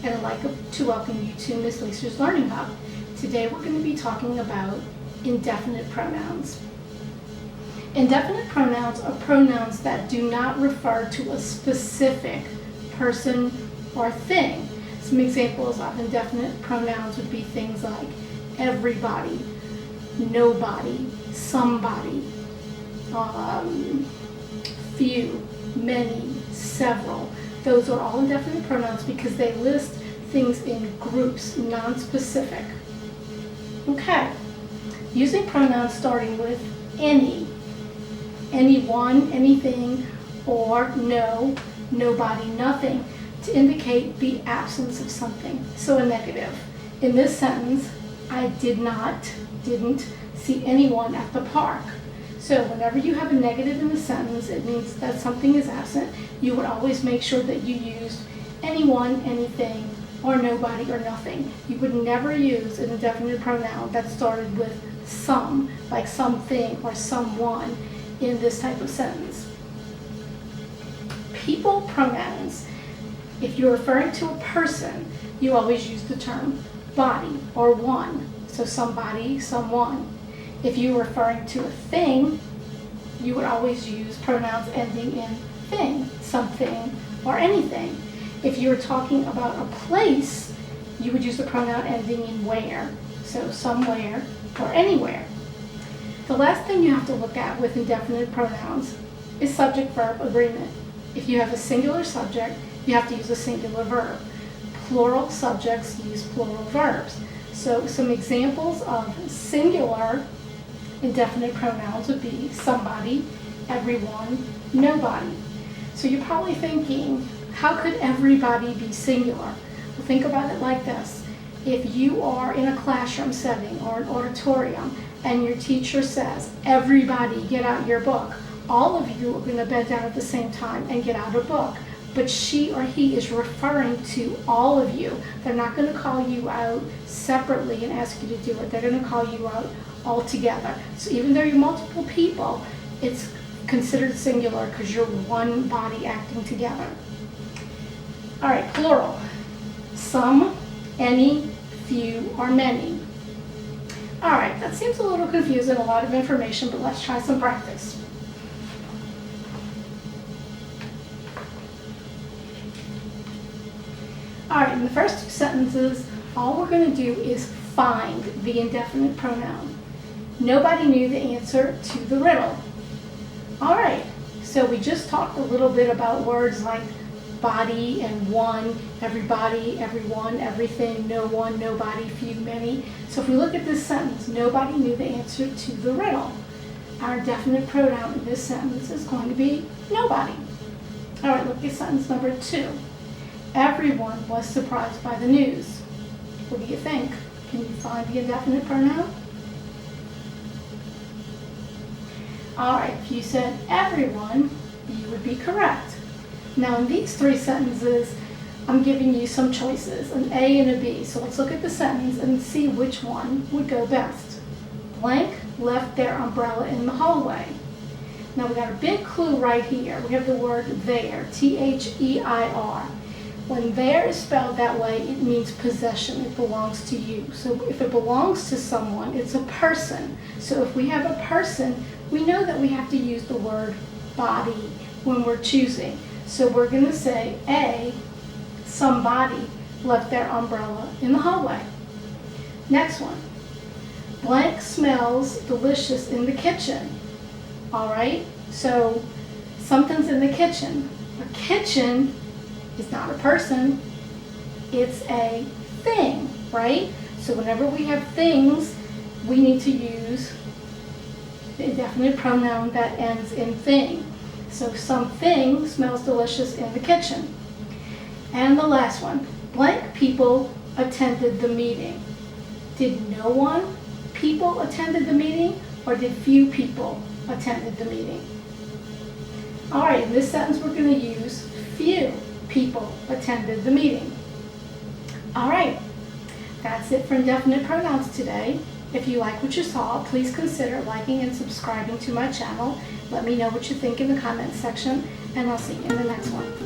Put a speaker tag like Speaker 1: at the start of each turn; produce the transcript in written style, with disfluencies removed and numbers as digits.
Speaker 1: and I'd like to welcome you to Miss Lisa's Learning Hub. Today we're going to be talking about indefinite pronouns. Indefinite pronouns are pronouns that do not refer to a specific person or thing. Some examples of indefinite pronouns would be things like everybody, nobody, somebody, few, many, several. Those are all indefinite pronouns because they list things in groups, non-specific. Okay, using pronouns starting with any, anyone, anything, or no, nobody, nothing, to indicate the absence of something. So a negative. In this sentence, I didn't see anyone at the park. So whenever you have a negative in the sentence, it means that something is absent. You would always make sure that you used anyone, anything, or nobody, or nothing. You would never use an indefinite pronoun that started with some, like something or someone, in this type of sentence. People pronouns. If you're referring to a person, you always use the term body or one. So somebody, someone. If you're referring to a thing, you would always use pronouns ending in thing, something, or anything. If you were talking about a place, you would use the pronoun ending in where. So somewhere or anywhere. The last thing you have to look at with indefinite pronouns is subject-verb agreement. If you have a singular subject, you have to use a singular verb. Plural subjects use plural verbs. So some examples of singular indefinite pronouns would be somebody, everyone, nobody. So you're probably thinking, how could everybody be singular? Well, think about it like this. If you are in a classroom setting or an auditorium and your teacher says, everybody get out your book, all of you are going to bend down at the same time and get out a book. But she or he is referring to all of you. They're not going to call you out separately and ask you to do it. They're going to call you out all together. So even though you're multiple people, it's considered singular because you're one body acting together. All right, plural. Some, any, few, or many. All right, that seems a little confusing, a lot of information, but let's try some practice. All right, in the first two sentences, all we're going to do is find the indefinite pronoun. Nobody knew the answer to the riddle. All right, so we just talked a little bit about words like body and one, everybody, everyone, everything, no one, nobody, few, many. So if we look at this sentence, nobody knew the answer to the riddle. Our definite pronoun in this sentence is going to be nobody. All right, look at sentence number 2. Everyone was surprised by the news. What do you think? Can you find the indefinite pronoun? All right, if you said everyone, you would be correct. Now in these three sentences, I'm giving you some choices, an A and a B. So let's look at the sentence and see which one would go best. Blank left their umbrella in the hallway. Now we got a big clue right here. We have the word there, T-H-E-I-R. When there is spelled that way, it means possession. It belongs to you. So if it belongs to someone, it's a person. So if we have a person, we know that we have to use the word body when we're choosing. So we're going to say A, somebody left their umbrella in the hallway. Next one. Blank smells delicious in the kitchen. All right, so something's in the kitchen. A kitchen is not a person, it's a thing, right? So whenever we have things, we need to use the indefinite pronoun that ends in thing. So something smells delicious in the kitchen. And the last one, blank people attended the meeting. Did no one people attended the meeting, or did few people attended the meeting? All right, in this sentence we're going to use few people attended the meeting. All right, that's it for indefinite pronouns today. If you like what you saw, please consider liking and subscribing to my channel. Let me know what you think in the comments section, and I'll see you in the next one.